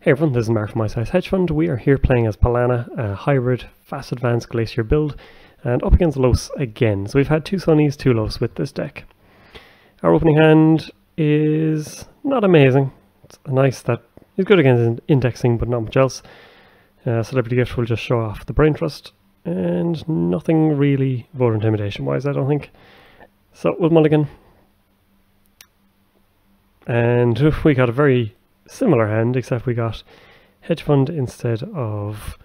Hey everyone, this is Mark from My Size Hedge Fund. We are here playing as Palana, a hybrid, fast advanced Glacier build, and up against Los again. So we've had 2 Sunnies, 2 Los with this deck. Our opening hand is not amazing. It's nice that he's good against indexing, but not much else. Celebrity Gift will just show off the Brain Trust, and nothing really voter intimidation wise, I don't think. So we'll mulligan. And we got a very similar hand, except we got Hedge Fund instead of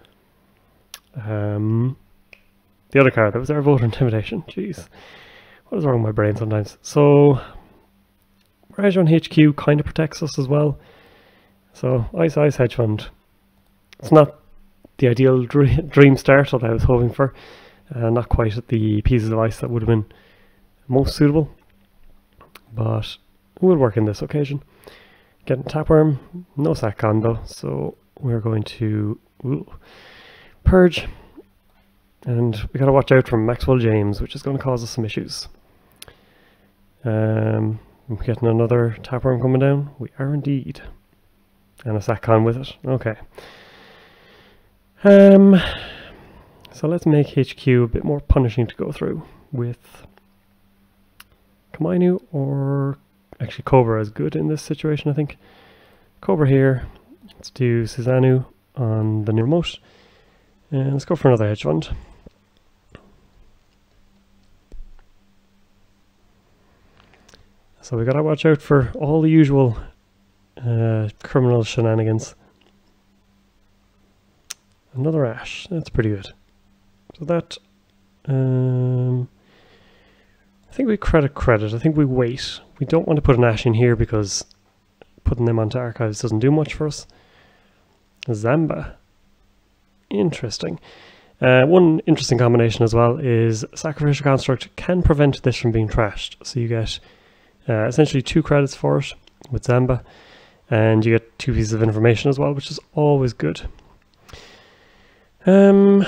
the other card that was our voter intimidation. Jeez, what is wrong with my brain sometimes? So Raj on HQ kind of protects us as well. So Ice Hedge Fund. It's not the ideal dream start that I was hoping for. Not quite at the pieces of ice that would have been most suitable, but it will work in this occasion. Getting Tapworm, no sack con though, so we're going to Purge, and we gotta watch out from Maxwell James, which is going to cause us some issues. We're getting another Tapworm coming down. We are indeed, and a sack con with it. Okay. So let's make HQ a bit more punishing to go through with Kamainu, or actually Cobra is good in this situation, I think. Cobra here. Let's do Susanoo on the new remote. And let's go for another Hedge Fund. So we gotta watch out for all the usual criminal shenanigans. Another Ash. That's pretty good. So that I think we credit. I think we wait. We don't want to put an Ash in here because putting them onto archives doesn't do much for us. Zamba. Interesting. One interesting combination as well is Sacrificial Construct can prevent this from being trashed. So you get essentially 2 credits for it with Zamba, and you get 2 pieces of information as well, which is always good. So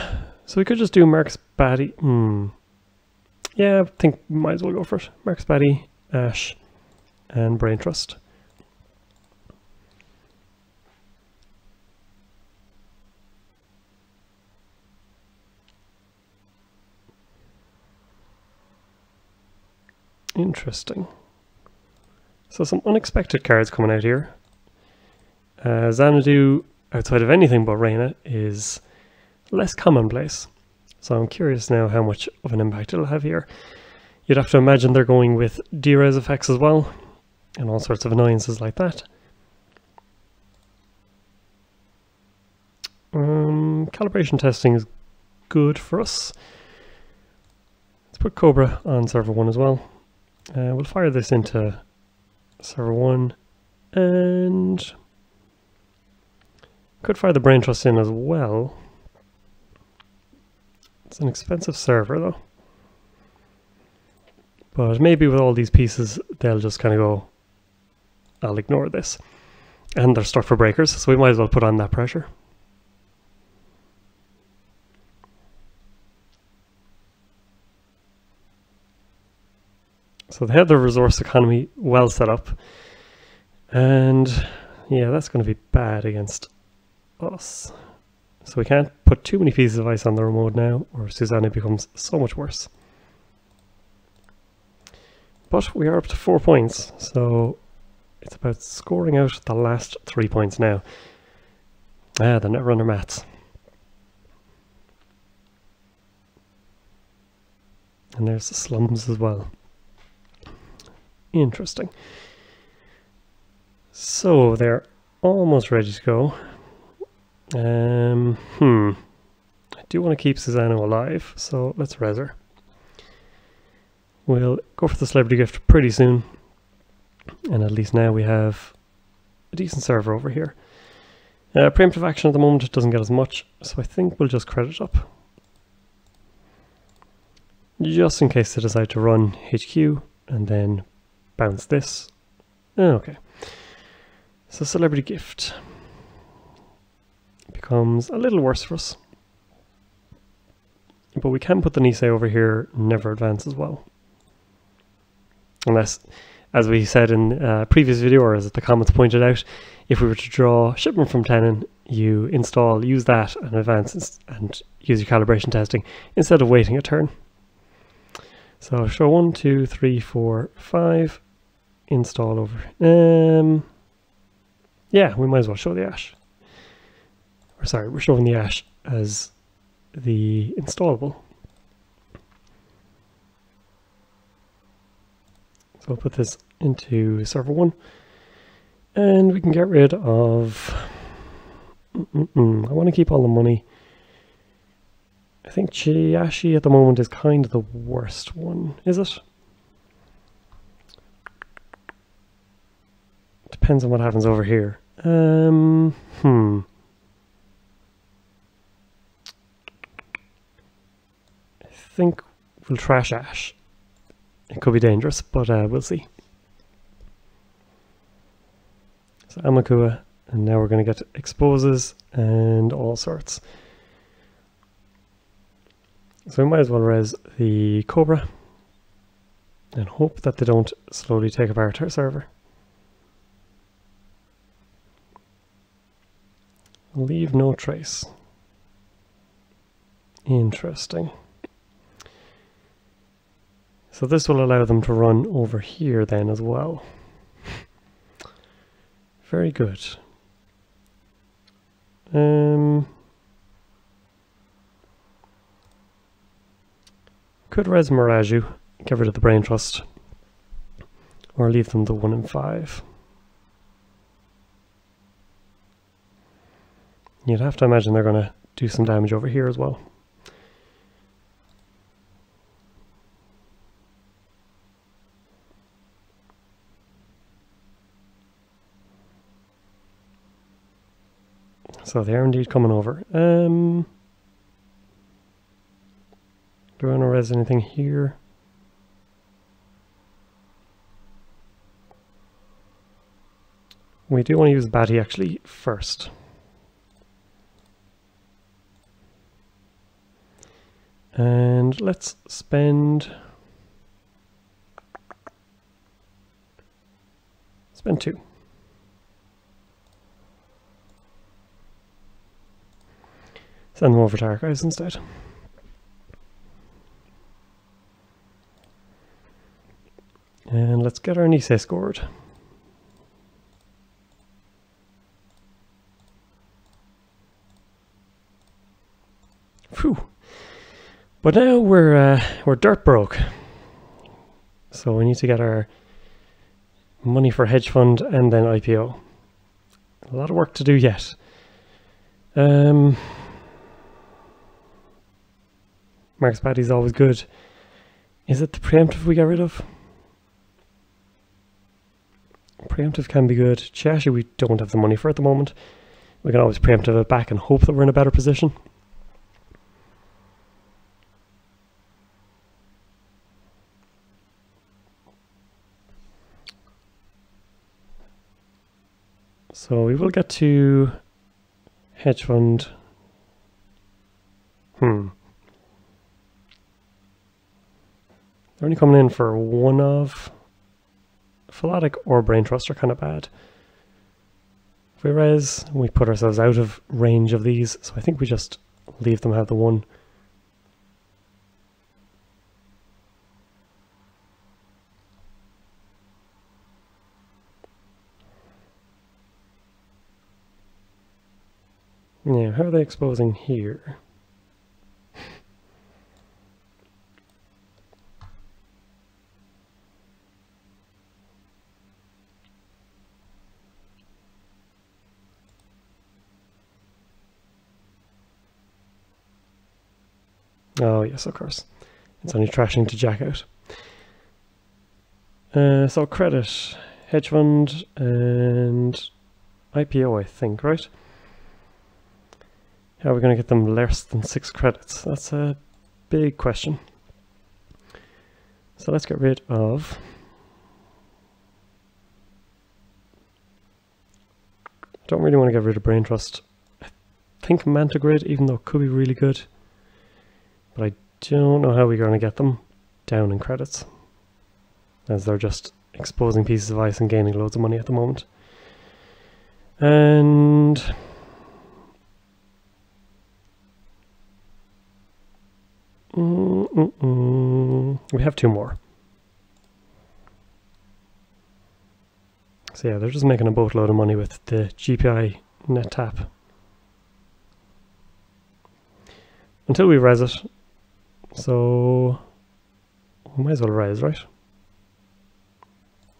we could just do Mark's Baddie. Yeah, I think we might as well go for it. Mark's Baddie, Ash, and Brain Trust. Interesting. So some unexpected cards coming out here. Xanadu, outside of anything but Reyna, is less commonplace. So I'm curious now how much of an impact it'll have here. You'd have to imagine they're going with D-Res effects as well, and all sorts of annoyances like that. Calibration testing is good for us. Let's put Cobra on server 1 as well. We'll fire this into server 1, and could fire the Brain Trust in as well. It's an expensive server though. But maybe with all these pieces, they'll just kind of go, I'll ignore this. And they're stuck for breakers, so we might as well put on that pressure. So they have the resource economy well set up. And yeah, that's going to be bad against us. So we can't put too many pieces of ice on the remote now, or Susanoo becomes so much worse. But we are up to 4 points, so it's about scoring out the last 3 points now. The Netrunner mats. And there's the slums as well. Interesting. So they're almost ready to go. I do want to keep Susanoo alive, so let's res her. We'll go for the Celebrity Gift pretty soon, and at least now we have a decent server over here. Preemptive action at the moment doesn't get as much, so I think we'll just credit up. Just in case they decide to run HQ and then bounce this. Okay. So Celebrity Gift becomes a little worse for us. But we can put the Nisei over here, never advance as well. Unless, as we said in a previous video, or as the comments pointed out, if we were to draw shipment from tenon, you install, use that and advance and use your calibration testing instead of waiting a turn. So show 1, 2, 3, 4, 5, install over. Yeah, we might as well show the ash. Or sorry, we're showing the ash as the installable. So we'll put this into server 1, and we can get rid of, I want to keep all the money. I think Chiashi at the moment is kind of the worst one, is it? Depends on what happens over here. I think we'll trash Ash. It could be dangerous, but we'll see. So Amakua, and now we're going to get exposes and all sorts. So we might as well res the Cobra and hope that they don't slowly take apart our server. Leave no trace. Interesting. So this will allow them to run over here then as well. Very good. Could res Miraju, get rid of the Brain Trust, or leave them the 1 and 5. You'd have to imagine they're going to do some damage over here as well. So they are indeed coming over. Do I want to res anything here? We do want to use Batty actually first. And let's spend 2. Send them over to archives instead. And let's get our Nisei scored. Phew. But now we're dirt broke. So we need to get our money for hedge fund and then IPO. A lot of work to do yet. Mark's Batty's always good. Is it the preemptive we get rid of? Preemptive can be good. Chiashi we don't have the money for at the moment. We can always preemptive it back and hope that we're in a better position. So we will get to hedge fund. They're only coming in for one of. Philotic or Brain Trust are kind of bad. If we res, we put ourselves out of range of these, so I think we just leave them have the 1. Yeah, how are they exposing here? Oh yes, of course. It's only trashing to jack out. So credit, hedge fund, and IPO, I think, right? How are we going to get them less than 6 credits? That's a big question. So let's get rid of... I don't really want to get rid of Brain Trust. I think Manta Grid, even though it could be really good. But I don't know how we're going to get them down in credits, as they're just exposing pieces of ice and gaining loads of money at the moment. And we have 2 more. So yeah, they're just making a boatload of money with the GPI net tap. Until we res it. So we might as well res, right?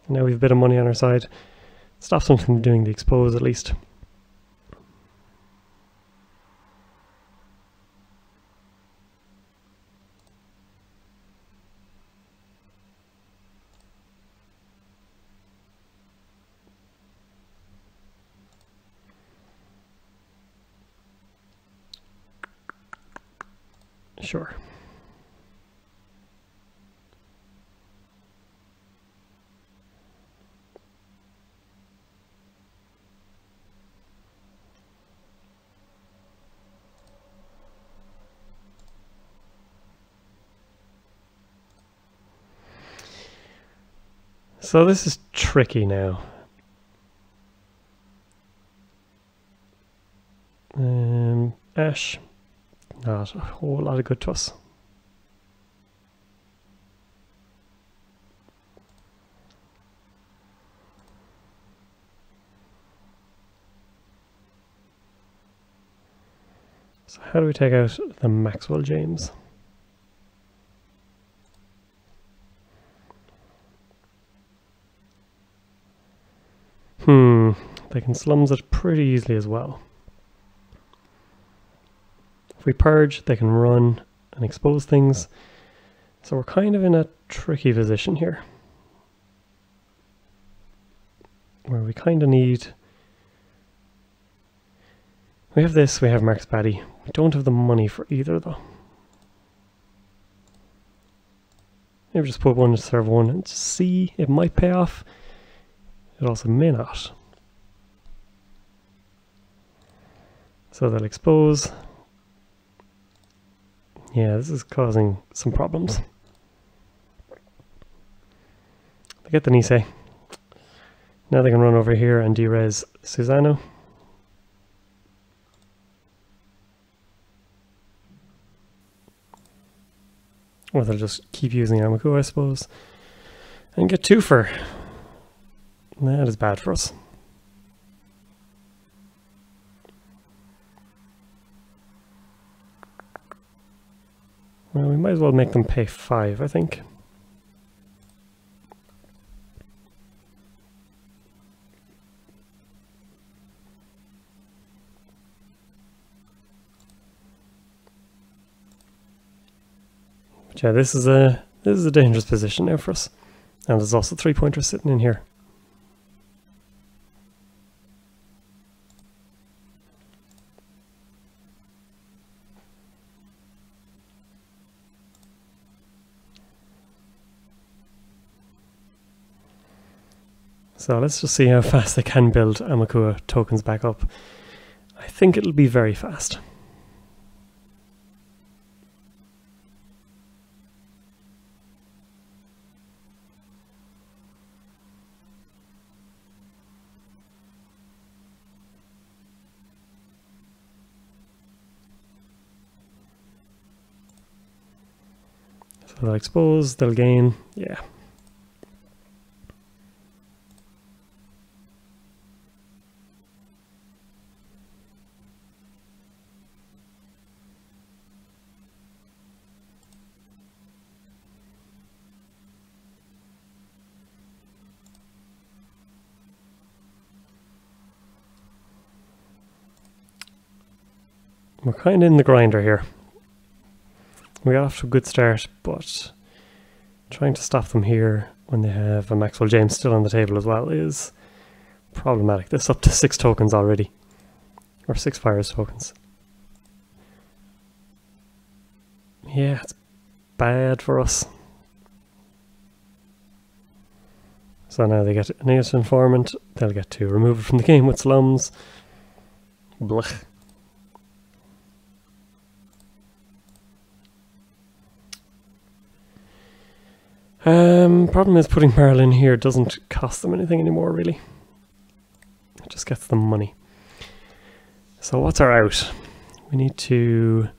Now we've a bit of money on our side. Stop something from doing the expose at least. Sure. So this is tricky now. Ash, not a whole lot of good to us. So how do we take out the Maxwell James? They can slums it pretty easily as well. If we purge, they can run and expose things. So we're kind of in a tricky position here, where we kind of need... We have this, we have Mark's Paddy. We don't have the money for either though. Maybe just put 1 to serve 1 and see, it might pay off. It also may not. So they'll expose. Yeah, this is causing some problems. They get the Nisei. Now they can run over here and derez Susano. Or they'll just keep using Amaku, I suppose. And get 2 for. That is bad for us. Well, we might as well make them pay 5, I think. But yeah, this is a dangerous position now for us. And there's also 3-pointers sitting in here. So let's just see how fast they can build Amakua tokens back up. I think it'll be very fast. So they'll expose, they'll gain, yeah. We're kind of in the grinder here. We got off to a good start, but trying to stop them here when they have a Maxwell James still on the table as well is problematic. This is up to 6 tokens already, or 6 Fires tokens. Yeah, it's bad for us. So now they get an innocent informant, they'll get to remove it from the game with slums. Blech. Problem is putting Marl in here doesn't cost them anything anymore, really. It just gets them money. So what's our out? We need to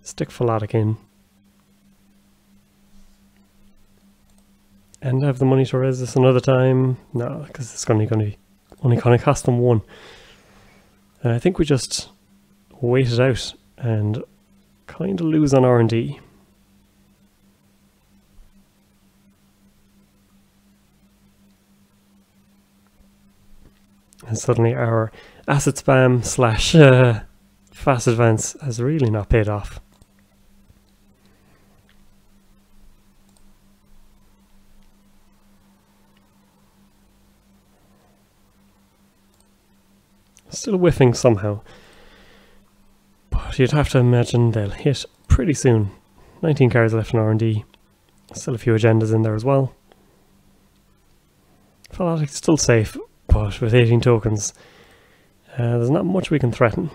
stick Palana in. And have the money to raise this another time. No, because it's only going to cost them 1. And I think we just wait it out and kind of lose on R&D. And suddenly our asset spam slash fast advance has really not paid off. Still whiffing somehow. But you'd have to imagine they'll hit pretty soon. 19 cards left in R&D. Still a few agendas in there as well. Palana's still safe, but with 18 tokens, there's not much we can threaten.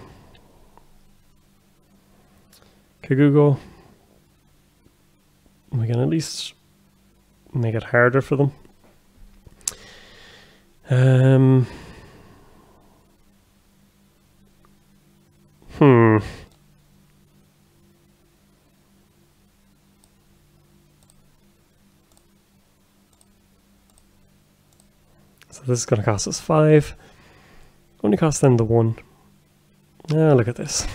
Kagugo, we can at least make it harder for them. So this is going to cost us 5. Only costs them the 1. Ah, look at this.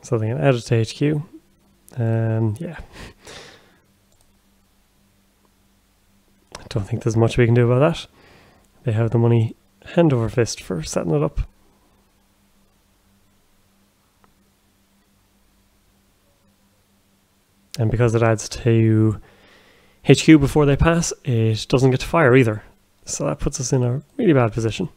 So they can add it to HQ. Yeah. I don't think there's much we can do about that. They have the money hand over fist for setting it up. And because it adds to HQ before they pass, it doesn't get to fire either. So that puts us in a really bad position.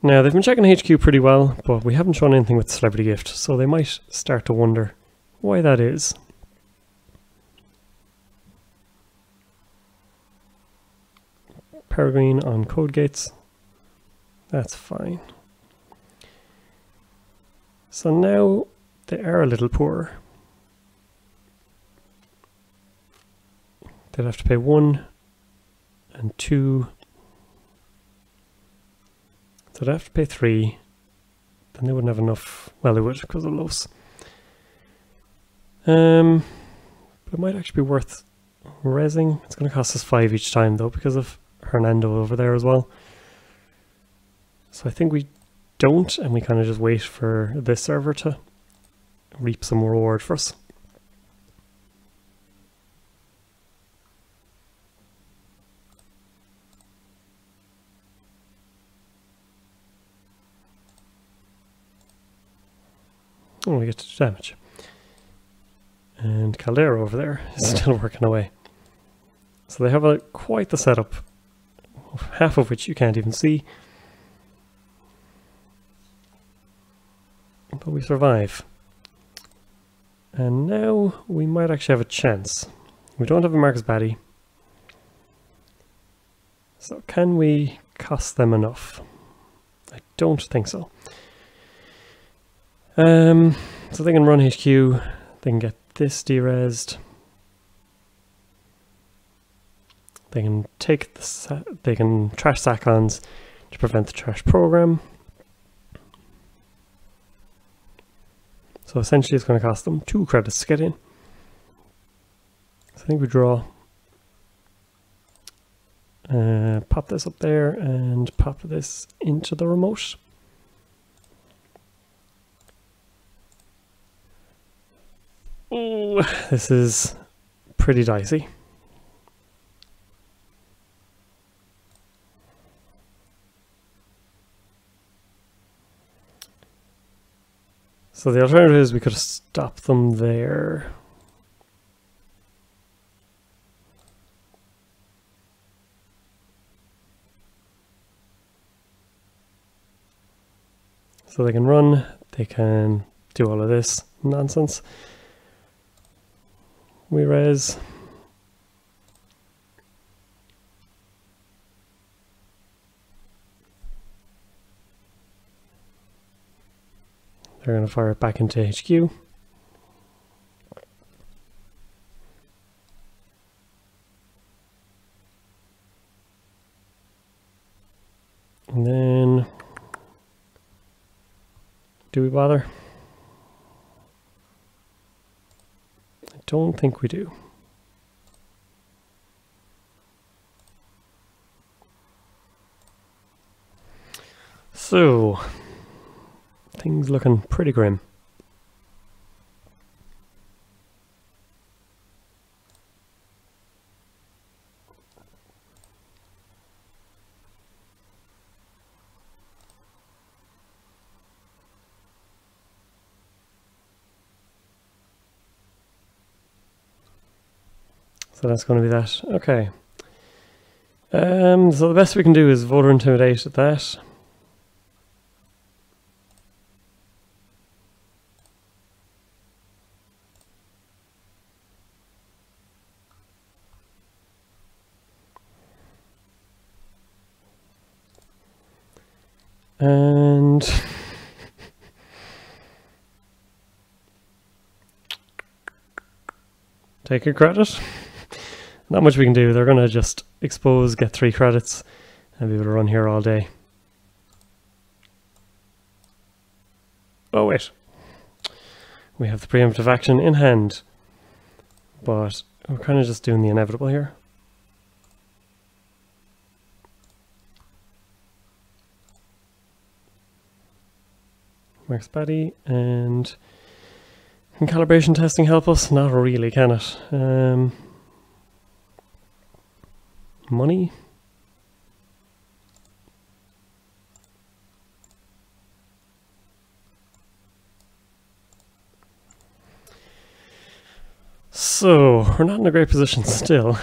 Now, they've been checking HQ pretty well, but we haven't shown anything with Celebrity Gift, so they might start to wonder why that is. Peregrine on code gates. That's fine. So now they are a little poorer. They'd have to pay 1 and 2. So they'd have to pay 3. Then they wouldn't have enough. Well, they would because of Los. But it might actually be worth resing. It's going to cost us 5 each time though because of Hernando over there as well. So I think we don't, and we kind of just wait for this server to reap some reward for us. Oh, we get to do damage. And Caldera over there is still working away. So they have quite the setup, half of which you can't even see. But we survive. And now we might actually have a chance. We don't have a Marcus Batty. So can we cost them enough? I don't think so. So they can run HQ, they can get this derezzed. They can take they can trash Sakons to prevent the trash program. So essentially it's going to cost them 2 credits to get in. So I think we draw. Pop this up there and pop this into the remote. Ooh, this is pretty dicey. So the alternative is we could have stopped them there. So they can run, they can do all of this nonsense. We res. They're going to fire it back into HQ. do we bother? I don't think we do. So, things looking pretty grim. So that's going to be that. Okay. So the best we can do is voter intimidate at that. And take a credit. Not much we can do. They're going to just expose, get 3 credits, and be able to run here all day. Oh wait. We have the preemptive action in hand. But we're kind of just doing the inevitable here. Max Batty, and can calibration testing help us? Not really, can it? Money? So, we're not in a great position still.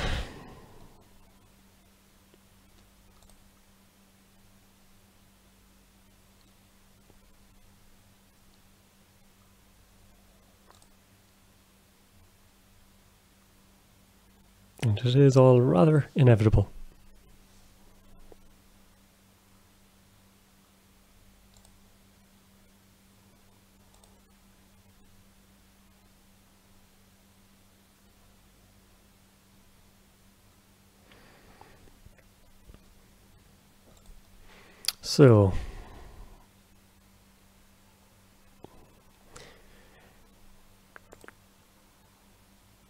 And it is all rather inevitable. So,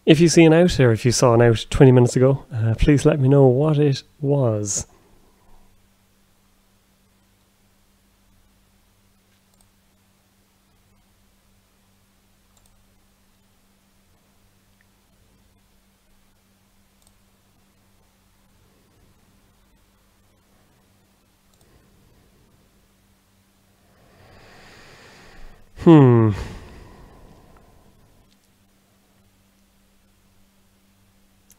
if you see an out, or if you saw an out 20 minutes ago, please let me know what it was.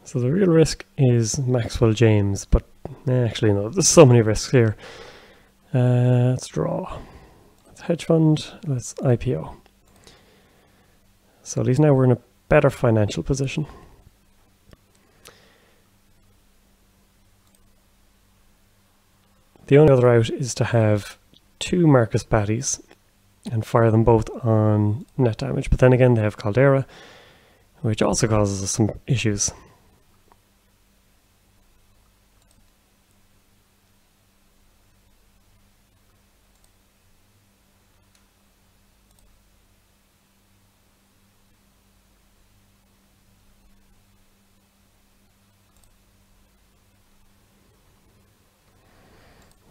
So the real risk is Maxwell James, but actually no, there's so many risks here. Let's draw. Let's hedge fund, let's IPO. So at least now we're in a better financial position. The only other out is to have 2 Marcus Batties and fire them both on net damage, but then again they have Caldera, which also causes us some issues.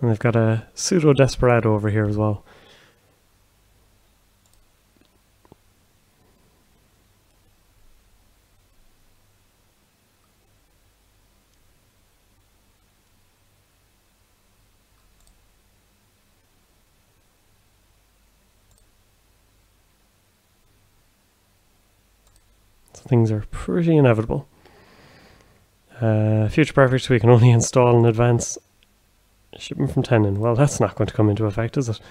And they've got a pseudo Desperado over here as well. So things are pretty inevitable. Future Perfect we can only install in advance. Shipment from Tenon. Well, that's not going to come into effect, is it?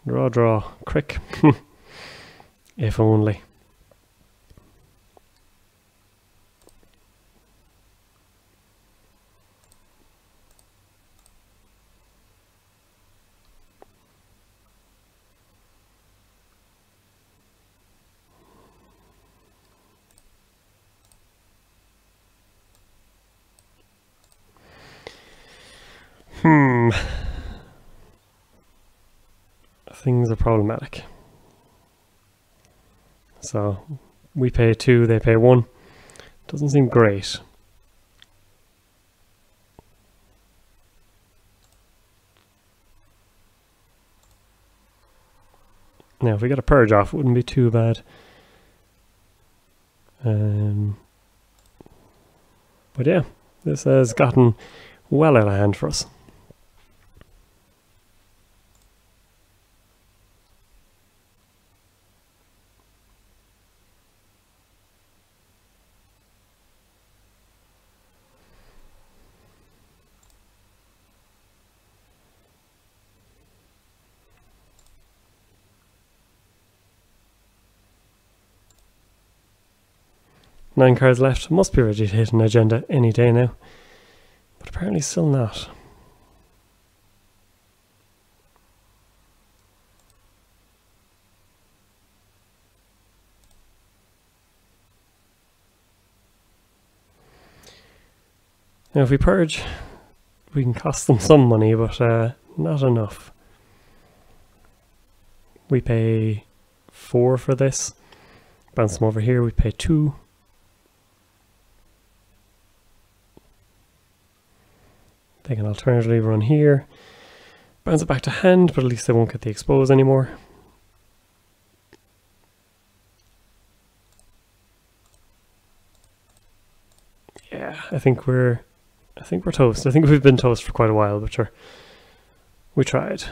Draw, quick. If only. I things are problematic. So we pay 2, they pay 1. Doesn't seem great. Now if we get a purge off, it wouldn't be too bad. But yeah, this has gotten well out of hand for us. Nine cards left. Must be ready to hit an agenda any day now. But apparently still not. Now if we purge, we can cost them some money, but not enough. We pay 4 for this. Bounce them over here, we pay 2. They can alternatively run here, bounce it back to hand, but at least they won't get the expose anymore. Yeah, I think we're toast. I think we've been toast for quite a while, but sure, we tried.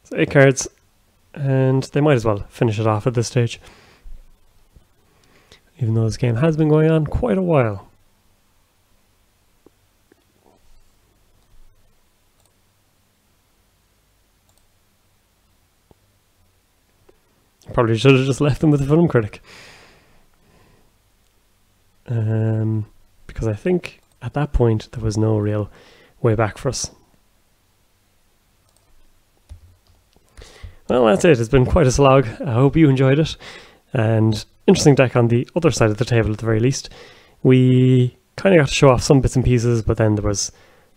So 8 cards, and they might as well finish it off at this stage, even though this game has been going on quite a while. Probably should have just left them with the film critic. Because I think at that point there was no real way back for us. Well, that's it. It's been quite a slog. I hope you enjoyed it. And interesting deck on the other side of the table at the very least. We kind of got to show off some bits and pieces, but then there was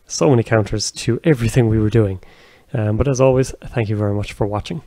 so many counters to everything we were doing. But as always, thank you very much for watching.